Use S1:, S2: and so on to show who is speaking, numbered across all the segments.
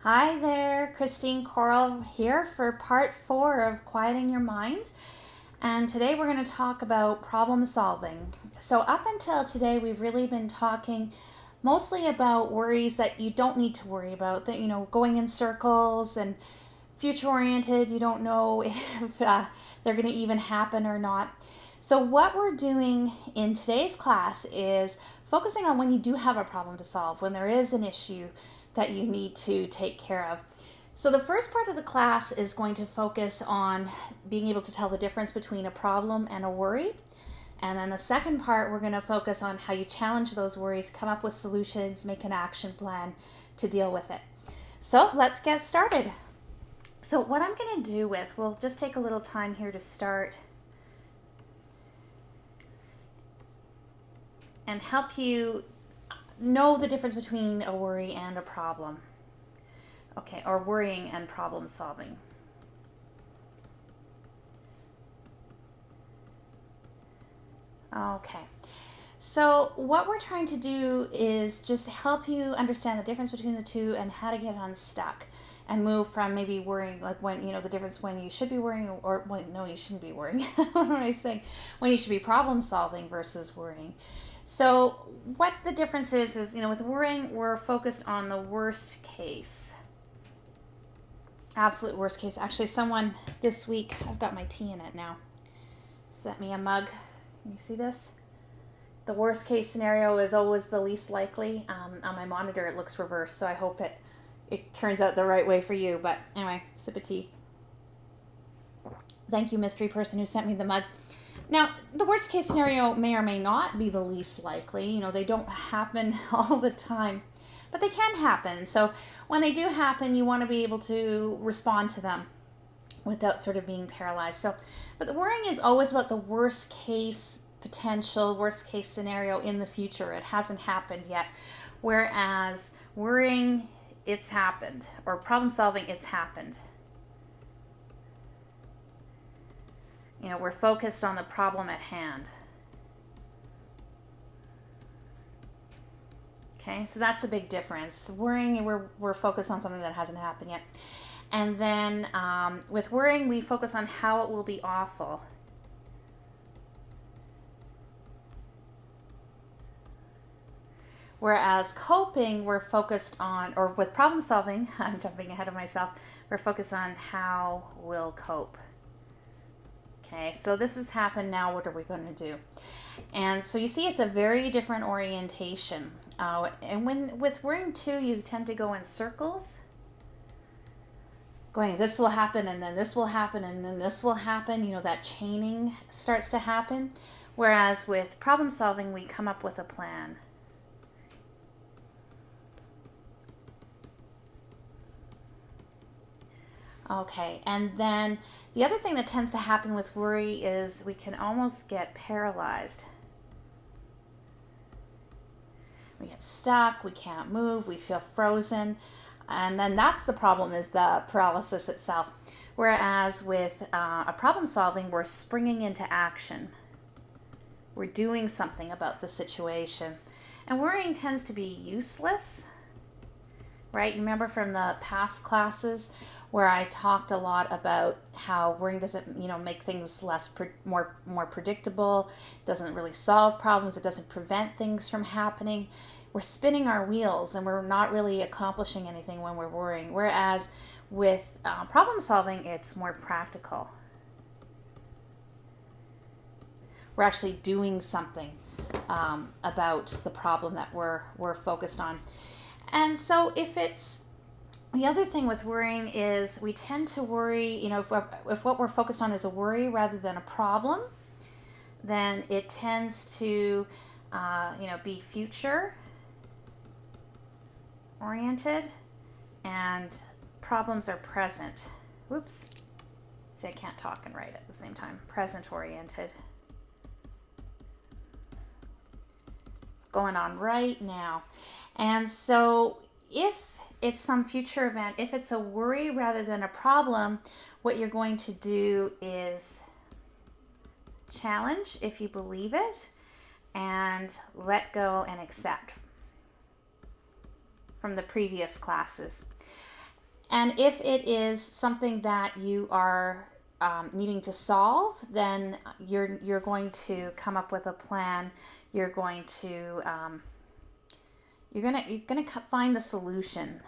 S1: Hi there, Christine Coral here for part 4 of Quieting Your Mind. And today we're going to talk about problem solving. So up until today, we've really been talking mostly about worries that you don't need to worry about, that, going in circles and future oriented. You don't know if they're going to even happen or not. So what we're doing in today's class is focusing on when you do have a problem to solve, when there is an issue that you need to take care of. So the first part of the class is going to focus on being able to tell the difference between a problem and a worry. And then the second part, we're going to focus on how you challenge those worries, come up with solutions, make an action plan to deal with it. So let's get started. So what I'm going to do we'll just take a little time here to start and help you know the difference between a worry and a problem. Okay, or worrying and problem solving. Okay, so what we're trying to do is just help you understand the difference between the two and how to get unstuck and move from maybe worrying, like when, the difference when you should be worrying or, no, you shouldn't be worrying. What am I saying? When you should be problem solving versus worrying. So what the difference is, with worrying, we're focused on the worst case. Absolute worst case. Actually, someone this week, I've got my tea in it now, sent me a mug. Can you see this? The worst case scenario is always the least likely. On my monitor, it looks reversed, so I hope it turns out the right way for you. But anyway, sip of tea. Thank you, mystery person who sent me the mug. Now, the worst case scenario may or may not be the least likely. They don't happen all the time, but they can happen. So when they do happen, you want to be able to respond to them without sort of being paralyzed. But the worrying is always about the worst case potential, worst case scenario in the future. It hasn't happened yet. Whereas worrying, it's happened. Or problem solving, it's happened. We're focused on the problem at hand. Okay, so that's the big difference. Worrying, we're focused on something that hasn't happened yet. And then with worrying, we focus on how it will be awful. Whereas coping, we're focused on, or with problem solving, I'm jumping ahead of myself, we're focused on how we'll cope. Okay, so this has happened now, what are we going to do? And so you see it's a very different orientation. And with worrying too, you tend to go in circles. Going, this will happen, and then this will happen, and then this will happen. That chaining starts to happen. Whereas with problem solving, we come up with a plan. Okay, and then the other thing that tends to happen with worry is we can almost get paralyzed. We get stuck, we can't move, we feel frozen, and then that's the problem, is the paralysis itself. Whereas with a problem solving, we're springing into action. We're doing something about the situation. And worrying tends to be useless, right? You remember from the past classes where I talked a lot about how worrying doesn't, make things more predictable, doesn't really solve problems, it doesn't prevent things from happening. We're spinning our wheels and we're not really accomplishing anything when we're worrying. Whereas with problem solving, it's more practical. We're actually doing something about the problem that we're focused on. And so the other thing with worrying is we tend to worry, if what we're focused on is a worry rather than a problem, then it tends to, be future oriented, and problems are present. Whoops. See, I can't talk and write at the same time. Present oriented. It's going on right now. And so if it's some future event, if it's a worry rather than a problem, what you're going to do is challenge if you believe it, and let go and accept from the previous classes. And if it is something that you are needing to solve, then you're going to come up with a plan. You're going to find the solution.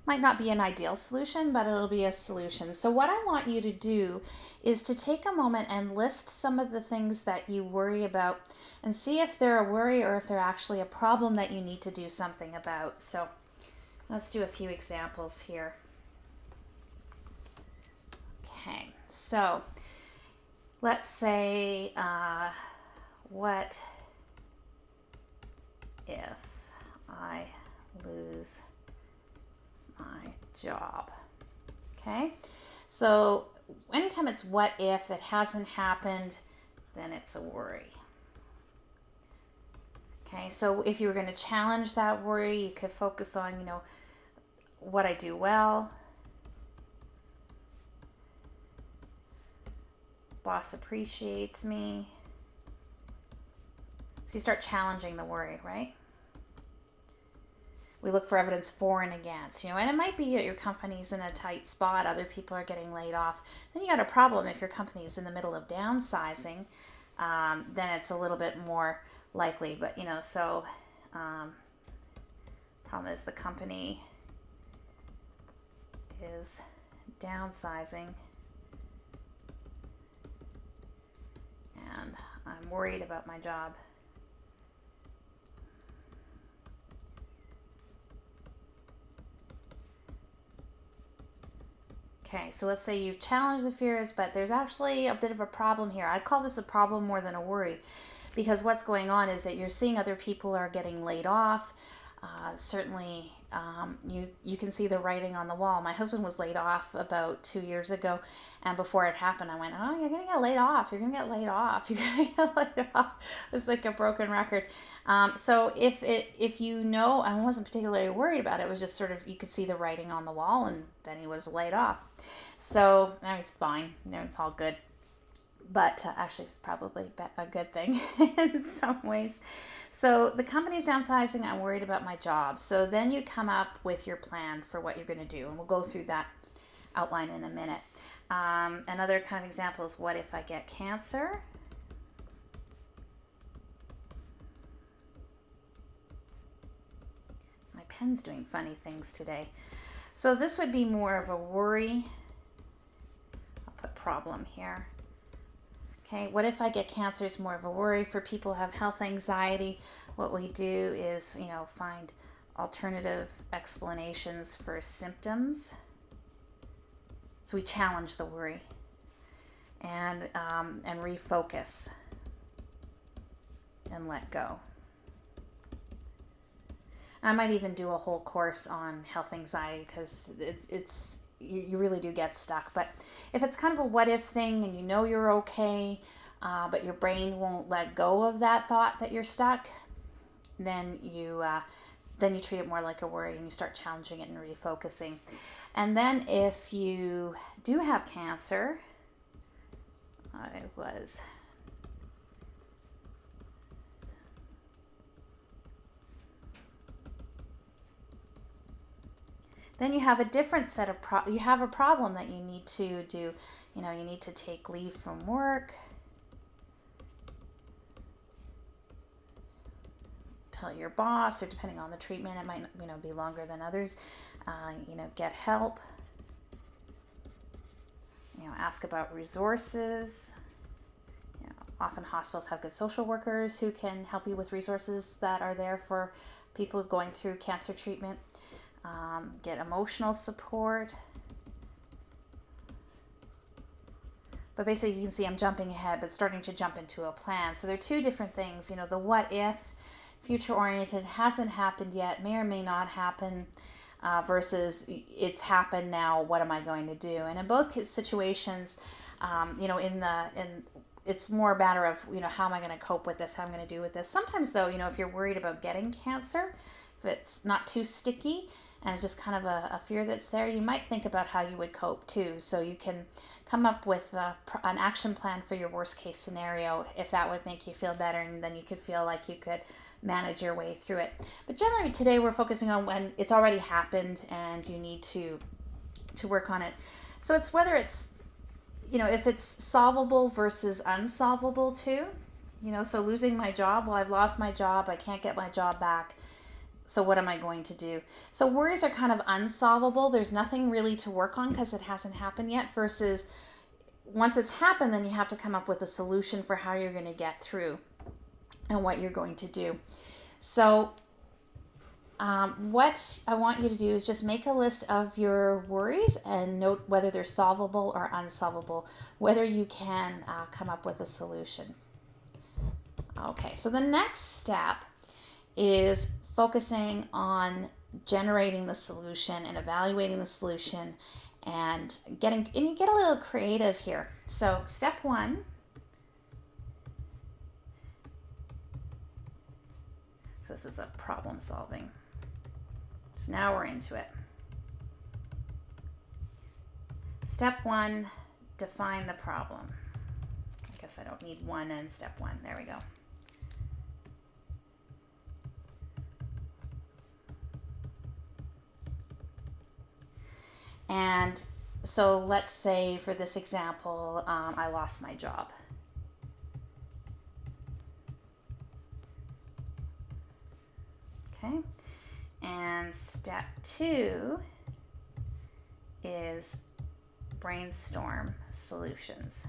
S1: Might not be an ideal solution, but it'll be a solution. So what I want you to do is to take a moment and list some of the things that you worry about and see if they're a worry or if they're actually a problem that you need to do something about. So let's do a few examples here. Okay, so let's say, what if I lose my job? Okay, so anytime it's what if, it hasn't happened, then it's a worry. Okay, so if you were going to challenge that worry, you could focus on, what I do well. Boss appreciates me. So you start challenging the worry, right? We look for evidence for and against, and it might be that your company's in a tight spot, other people are getting laid off. Then you got a problem if your company's in the middle of downsizing, then it's a little bit more likely. But, problem is the company is downsizing and I'm worried about my job. Okay, so let's say you've challenged the fears, but there's actually a bit of a problem here. I'd call this a problem more than a worry, because what's going on is that you're seeing other people are getting laid off. Certainly, you can see the writing on the wall. My husband was laid off about 2 years ago, and before it happened, I went, "Oh, you're gonna get laid off. You're gonna get laid off. You're gonna get laid off." It's like a broken record. So if I wasn't particularly worried about it. It was just sort of, you could see the writing on the wall, and then he was laid off. So now he's fine. It's all good. But actually, it's probably a good thing in some ways. So the company's downsizing. I'm worried about my job. So then you come up with your plan for what you're going to do. And we'll go through that outline in a minute. Another kind of example is, what if I get cancer? My pen's doing funny things today. So this would be more of a worry. I'll put problem here. Okay, what if I get cancer is more of a worry. For people who have health anxiety, what we do is, find alternative explanations for symptoms. So we challenge the worry and refocus and let go. I might even do a whole course on health anxiety, because you really do get stuck. But if it's kind of a what if thing and you're okay, but your brain won't let go of that thought that you're stuck, then you treat it more like a worry and you start challenging it and refocusing. And then if you do have cancer, then you have a different set of you have a problem that you need to do. You need to take leave from work. Tell your boss, or depending on the treatment, it might be longer than others. Get help. Ask about resources. Often hospitals have good social workers who can help you with resources that are there for people going through cancer treatment. Get emotional support. But basically, you can see I'm jumping ahead, but starting to jump into a plan. So there are two different things. The what if, future-oriented, hasn't happened yet, may or may not happen, versus it's happened now, what am I going to do? And in both situations, it's more a matter of, how am I going to cope with this? How am I going to do with this? Sometimes, though, if you're worried about getting cancer, if it's not too sticky and it's just kind of a fear that's there, you might think about how you would cope too. So you can come up with an action plan for your worst case scenario if that would make you feel better, and then you could feel like you could manage your way through it. But generally today we're focusing on when it's already happened and you need to work on it. So it's whether it's, if it's solvable versus unsolvable too. So losing my job, well, I've lost my job, I can't get my job back. So what am I going to do? So worries are kind of unsolvable. There's nothing really to work on because it hasn't happened yet, versus once it's happened, then you have to come up with a solution for how you're going to get through and what you're going to do. So what I want you to do is just make a list of your worries and note whether they're solvable or unsolvable, whether you can come up with a solution. Okay, so the next step is focusing on generating the solution and evaluating the solution and you get a little creative here. So step one, so this is a problem solving. So now we're into it. Step one, define the problem. I guess I don't need one and step one. There we go. And so let's say for this example, I lost my job. Okay. And step two is brainstorm solutions.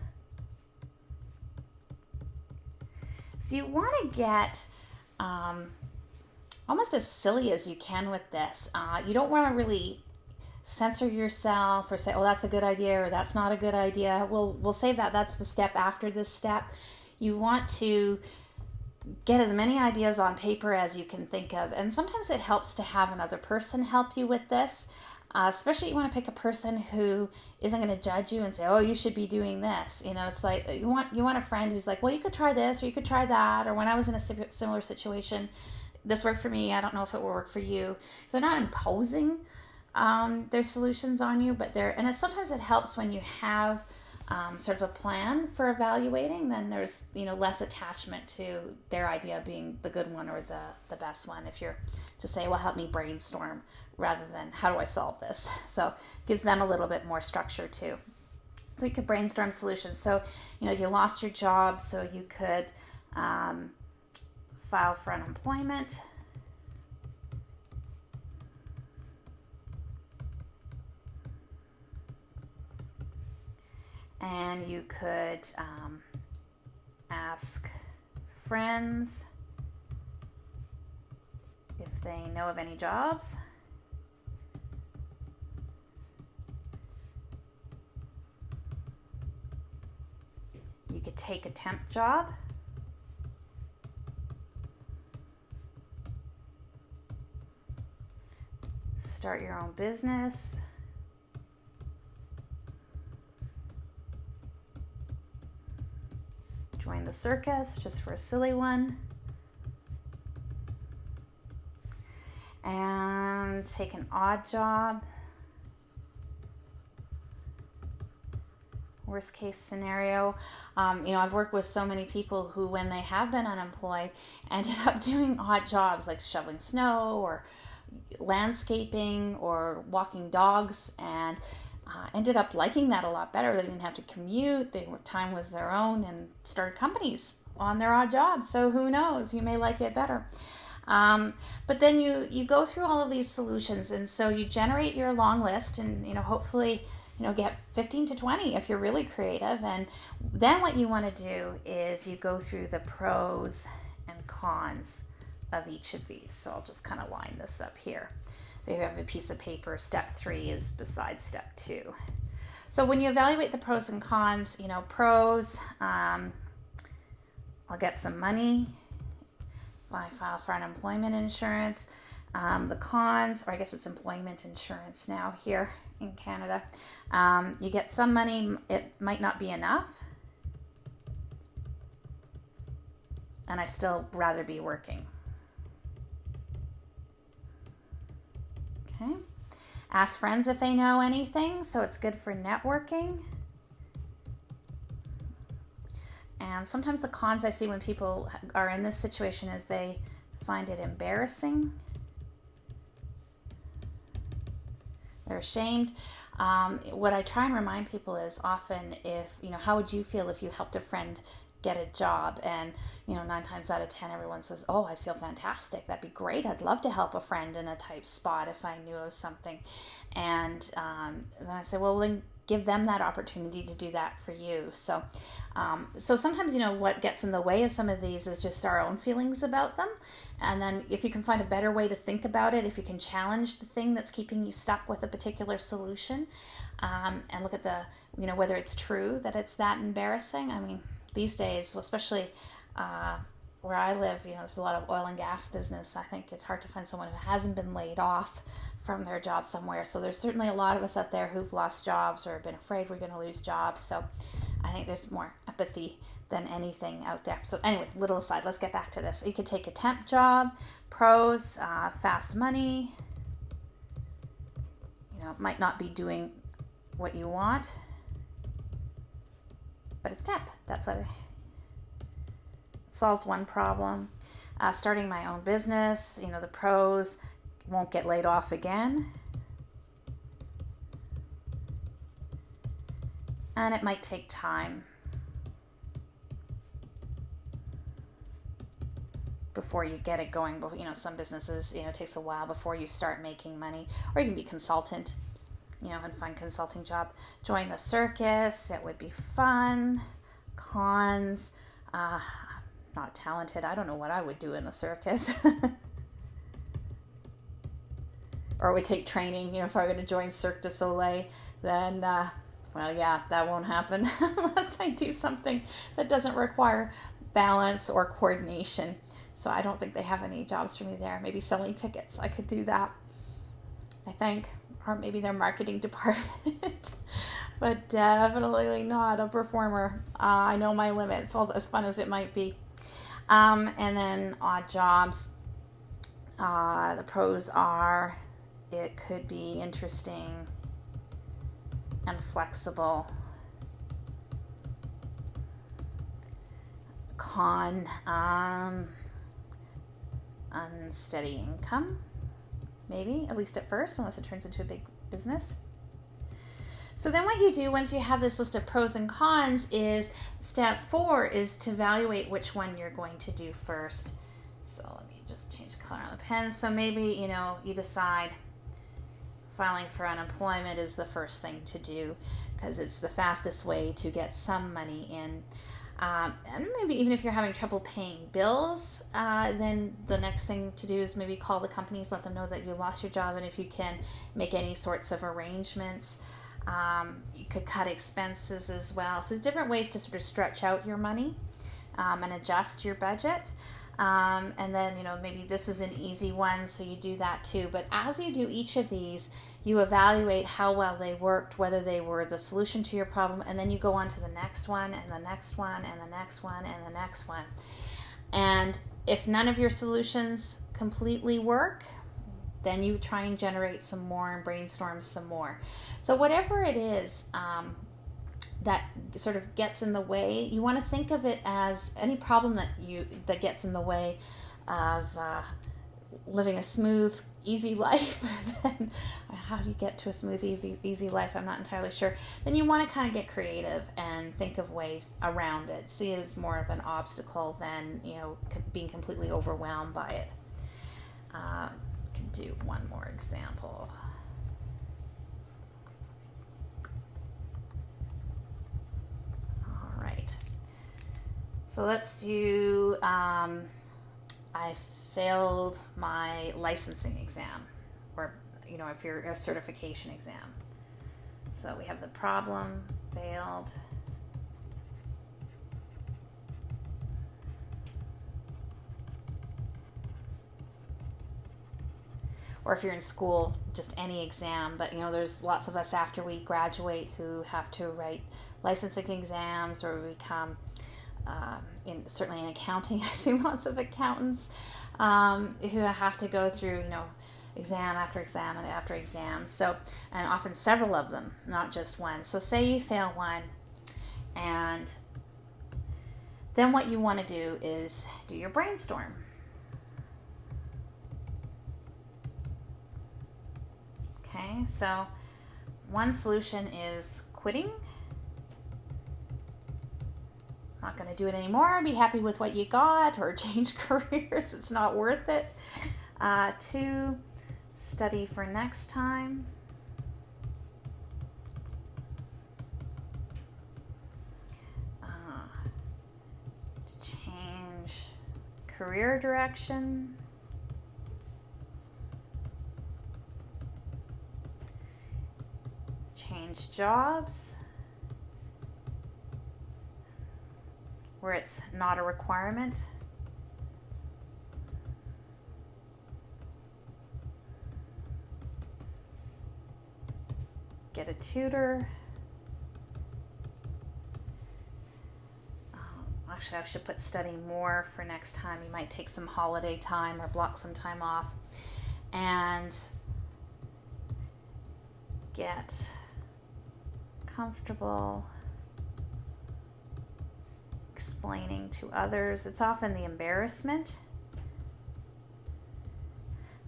S1: So you want to get almost as silly as you can with this. You don't want to really censor yourself or say, oh, that's a good idea or that's not a good idea. We'll save that. That's the step after this step. You want to get as many ideas on paper as you can think of. And sometimes it helps to have another person help you with this. Especially you want to pick a person who isn't going to judge you and say, oh, you should be doing this. It's like you want a friend who's like, well, you could try this or you could try that. Or when I was in a similar situation, this worked for me. I don't know if it will work for you. So they're not imposing their solutions on you, but sometimes it helps when you have sort of a plan for evaluating, then there's less attachment to their idea being the good one or the best one. If you're to say, well, help me brainstorm rather than how do I solve this? So it gives them a little bit more structure too. So you could brainstorm solutions. So if you lost your job, so you could file for unemployment. And you could ask friends if they know of any jobs. You could take a temp job. Start your own business. Join the circus, just for a silly one. And take an odd job. Worst case scenario. I've worked with so many people who, when they have been unemployed, ended up doing odd jobs like shoveling snow or landscaping or walking dogs, and ended up liking that a lot better. They didn't have to commute. Time was their own, and started companies on their odd jobs. So who knows? You may like it better. But then you go through all of these solutions, and so you generate your long list, and hopefully get 15 to 20 if you're really creative. And then what you want to do is you go through the pros and cons of each of these. So I'll just kind of line this up here. There you have a piece of paper. Step 3 is beside step 2. So when you evaluate the pros and cons, pros, I'll get some money if I file for unemployment insurance. The cons, or I guess it's employment insurance now here in Canada, you get some money. It might not be enough, and I still rather be working. Okay. Ask friends if they know anything, so it's good for networking. And sometimes the cons I see when people are in this situation is they find it embarrassing. They're ashamed. What I try and remind people is often how would you feel if you helped a friend get a job? And, 9 times out of 10, everyone says, oh, I feel fantastic. That'd be great. I'd love to help a friend in a tight spot if I knew of something. And then I say, well, then give them that opportunity to do that for you. So sometimes, what gets in the way of some of these is just our own feelings about them. And then if you can find a better way to think about it, if you can challenge the thing that's keeping you stuck with a particular solution, and look at whether it's true that it's that embarrassing. I mean, these days, especially where I live, there's a lot of oil and gas business. I think it's hard to find someone who hasn't been laid off from their job somewhere. So there's certainly a lot of us out there who've lost jobs or been afraid we're going to lose jobs. So I think there's more empathy than anything out there. So anyway, little aside, let's get back to this. You could take a temp job. Pros, fast money. Might not be doing what you want, but it's temp. That's why it solves one problem. Starting my own business, the pros, won't get laid off again. And it might take time before you get it going. But some businesses, it takes a while before you start making money. Or you can be consultant, and find consulting job. Join the circus, it would be fun. Cons, not talented. I don't know what I would do in the circus. Or it would take training. If I were going to join Cirque du Soleil, then, that won't happen unless I do something that doesn't require balance or coordination. So I don't think they have any jobs for me there. Maybe selling tickets. I could do that, I think. Or maybe their marketing department. But definitely not a performer. I know my limits, all as fun as it might be. And then odd jobs. The pros are it could be interesting and flexible. Con, unsteady income, maybe, at least at first, unless it turns into a big business. So then what you do once you have this list of pros and cons is step 4 is to evaluate which one you're going to do first. So let me just change the color on the pen. So maybe, you decide filing for unemployment is the first thing to do because it's the fastest way to get some money in. And maybe even if you're having trouble paying bills, then the next thing to do is maybe call the companies, let them know that you lost your job, and if you can make any sorts of arrangements. You could cut expenses as well. So there's different ways to sort of stretch out your money and adjust your budget. And then, maybe this is an easy one, so you do that too. But as you do each of these, you evaluate how well they worked, whether they were the solution to your problem, and then you go on to the next one, and the next one, and the next one, and the next one. And if none of your solutions completely work, then you try and generate some more and brainstorm some more. So whatever it is that sort of gets in the way, you want to think of it as any problem that gets in the way of living a smooth, easy life. Then how do you get to a smooth, easy life? I'm not entirely sure. Then you want to kind of get creative and think of ways around it. See it as more of an obstacle than being completely overwhelmed by it. Can do one more example. All right. So let's do, I failed my licensing exam, or, if you're a certification exam. So we have the problem, failed. Or if you're in school, just any exam. But, there's lots of us after we graduate who have to write licensing exams or become, certainly in accounting, I see lots of accountants who have to go through, exam after exam and after exam. So, and often several of them, not just one. So say you fail one, and then what you want to do is do your brainstorm. Okay, so one solution is quitting. Not going to do it anymore. Be happy with what you got, or change careers. It's not worth it. 2, study for next time. Change career direction. Change jobs where it's not a requirement. Get a tutor. Actually, I should put study more for next time. You might take some holiday time or block some time off. And get comfortable explaining to others. It's often the embarrassment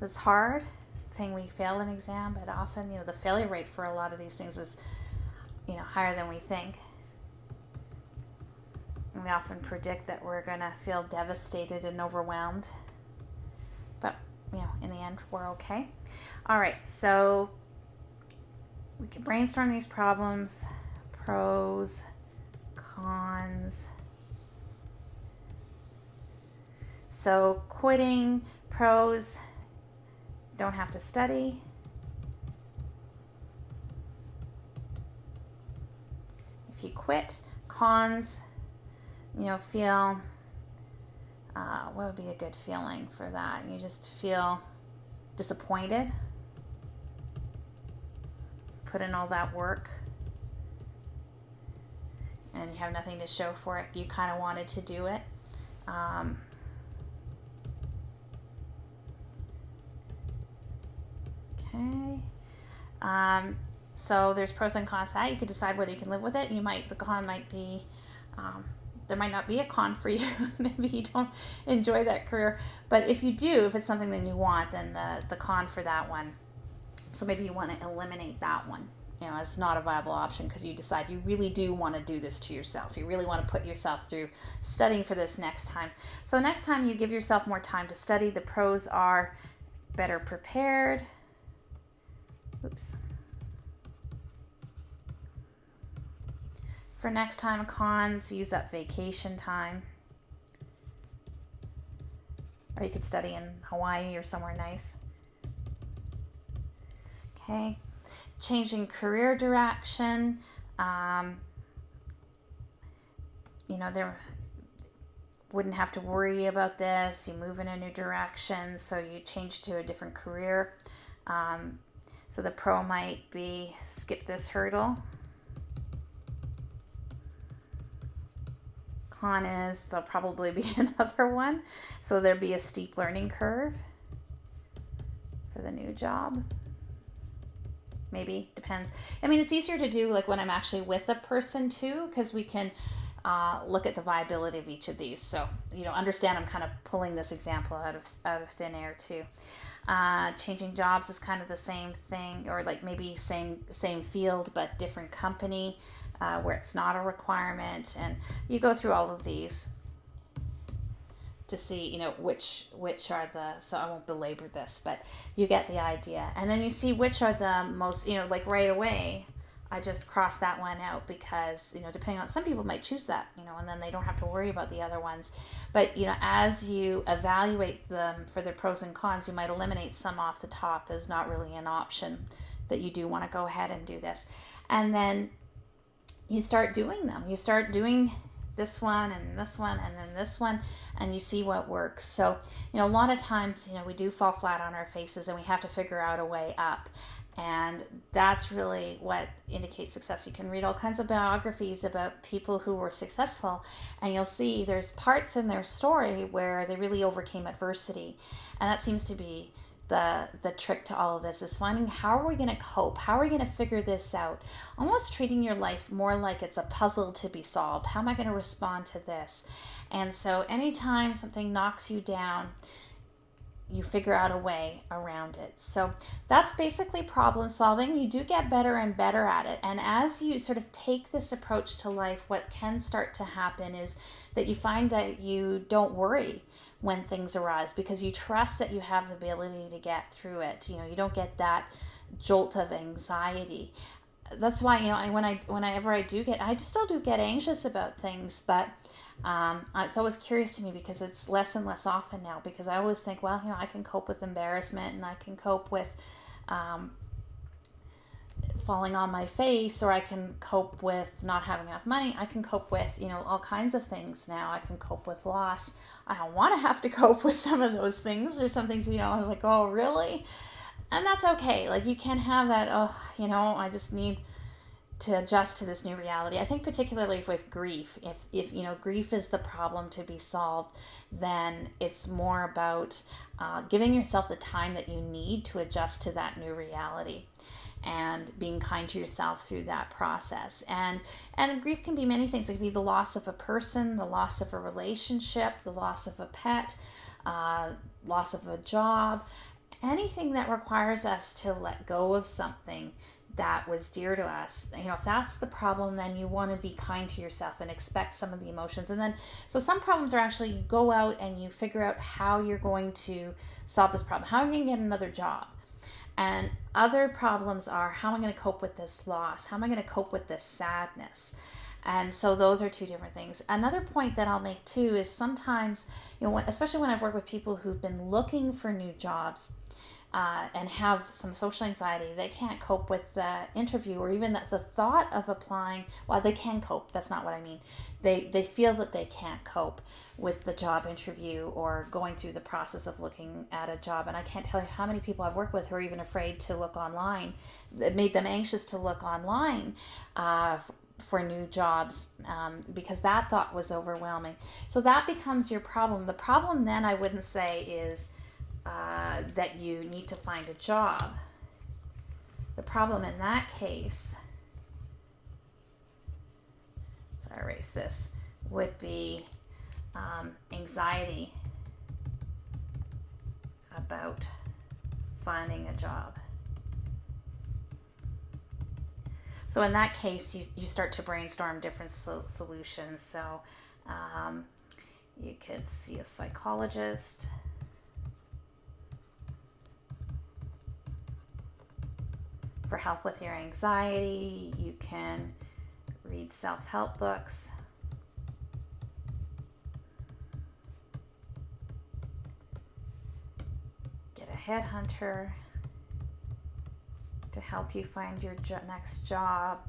S1: that's hard. It's the thing, we fail an exam, but often, the failure rate for a lot of these things is, higher than we think. And we often predict that we're going to feel devastated and overwhelmed. But, in the end, we're okay. All right, so we can brainstorm these problems, pros, cons. So quitting, pros, don't have to study. If you quit, cons, feel, what would be a good feeling for that? You just feel disappointed. Put in all that work and you have nothing to show for it. You kind of wanted to do it. Okay. So there's pros and cons to that. You could decide whether you can live with it. The con might be, there might not be a con for you. Maybe you don't enjoy that career. But if you do, if it's something that you want, then the con for that one. So maybe you want to eliminate that one, as not a viable option because you decide you really do want to do this to yourself. You really want to put yourself through studying for this next time. So next time you give yourself more time to study. The pros are better prepared. Oops. For next time, cons, use up vacation time. Or you could study in Hawaii or somewhere nice. Okay. Changing career direction. There wouldn't have to worry about this. You move in a new direction, so you change to a different career. So the pro might be skip this hurdle. Con is there'll probably be another one. So there'll be a steep learning curve for the new job. Maybe, depends. It's easier to do like when I'm actually with a person too, because we can look at the viability of each of these. So, understand I'm kind of pulling this example out of thin air too. Changing jobs is kind of the same thing, or like maybe same field but different company, where it's not a requirement. And you go through all of these to see, which are so I won't belabor this, but you get the idea. And then you see which are the most, like right away, I just cross that one out because, depending on, some people might choose that, and then they don't have to worry about the other ones. But, as you evaluate them for their pros and cons, you might eliminate some off the top as not really an option, that you do want to go ahead and do this. And then you start doing them. You start doing this one and this one and then this one, and you see what works. So, a lot of times, we do fall flat on our faces and we have to figure out a way up. And that's really what indicates success. You can read all kinds of biographies about people who were successful, and you'll see there's parts in their story where they really overcame adversity. And that seems to be the trick to all of this is finding how are we going to cope? How are we going to figure this out? Almost treating your life more like it's a puzzle to be solved. How am I going to respond to this? And so anytime something knocks you down, you figure out a way around it. So that's basically problem solving. You do get better and better at it. And as you sort of take this approach to life, what can start to happen is that you find that you don't worry when things arise because you trust that you have the ability to get through it. You don't get that jolt of anxiety. That's why, whenever I still do get anxious about things, but it's always curious to me because it's less and less often now, because I always think, well, I can cope with embarrassment and I can cope with falling on my face, or I can cope with not having enough money. I can cope with, all kinds of things now. I can cope with loss. I don't want to have to cope with some of those things. There's some things, I'm like, oh, really? And that's okay. Like, you can have that, I just need to adjust to this new reality. I think particularly with grief, if grief is the problem to be solved, then it's more about giving yourself the time that you need to adjust to that new reality and being kind to yourself through that process. And grief can be many things. It can be the loss of a person, the loss of a relationship, the loss of a pet, loss of a job, anything that requires us to let go of something that was dear to us. If that's the problem, then you want to be kind to yourself and expect some of the emotions. And then, so some problems are actually you go out and you figure out how you're going to solve this problem. How are you going to get another job? And other problems are, how am I going to cope with this loss? How am I going to cope with this sadness? And so those are two different things. Another point that I'll make too is sometimes, especially when I've worked with people who've been looking for new jobs, and have some social anxiety, they can't cope with the interview or even the thought of applying. Well, they can cope. That's not what I mean. They feel that they can't cope with the job interview or going through the process of looking at a job. And I can't tell you how many people I've worked with who are even afraid to look online. It made them anxious to look online for new jobs because that thought was overwhelming. So that becomes your problem. The problem then, I wouldn't say, is that you need to find a job. The problem in that case, so I erase this, would be anxiety about finding a job. So in that case, you start to brainstorm different solutions. So you could see a psychologist. For help with your anxiety, you can read self-help books. Get a headhunter to help you find your next job.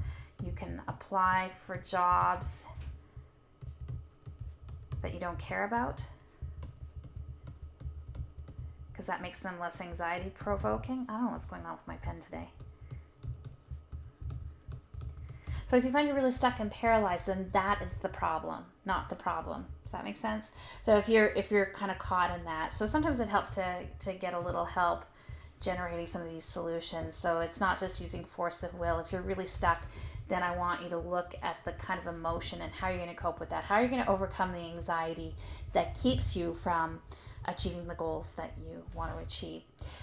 S1: You can apply for jobs that you don't care about, because that makes them less anxiety provoking. I don't know what's going on with my pen today. So if you find you're really stuck and paralyzed, then that is the problem, not the problem. Does that make sense? So if you're kind of caught in that, so sometimes it helps to get a little help generating some of these solutions. So it's not just using force of will. If you're really stuck, then I want you to look at the kind of emotion and how you're going to cope with that. How are you going to overcome the anxiety that keeps you from achieving the goals that you want to achieve.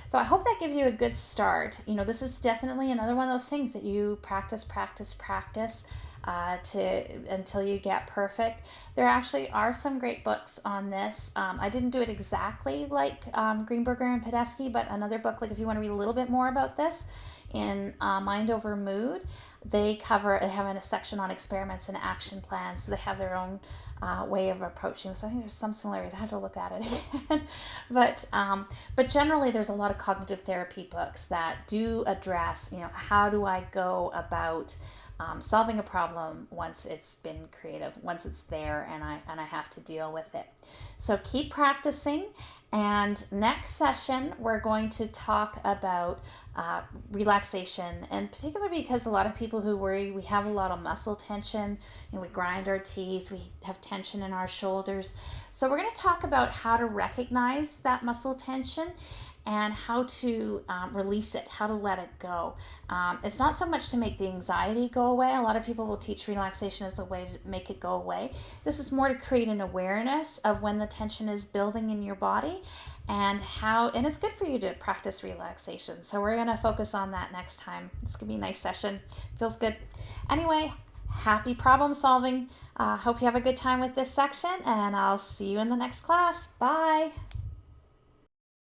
S1: So I hope that gives you a good start. This is definitely another one of those things that you practice until you get perfect. There actually are some great books on this. I didn't do it exactly like Greenberger and Podesky, but another book, like if you want to read a little bit more about this, in Mind Over Mood, they have a section on experiments and action plans. So they have their own way of approaching this. I think there's some similarities. I have to look at it again. But generally, there's a lot of cognitive therapy books that do address, how do I go about solving a problem once it's been creative, once it's there, and I have to deal with it. So keep practicing. And next session, we're going to talk about relaxation, and particularly because a lot of people who worry, we have a lot of muscle tension, we grind our teeth, we have tension in our shoulders. So we're going to talk about how to recognize that muscle tension and how to release it, how to let it go. It's not so much to make the anxiety go away. A lot of people will teach relaxation as a way to make it go away. This is more to create an awareness of when the tension is building in your body, and it's good for you to practice relaxation. So we're going to focus on that next time. It's going to be a nice session. Feels good. Anyway, happy problem solving. Hope you have a good time with this section, and I'll see you in the next class. Bye.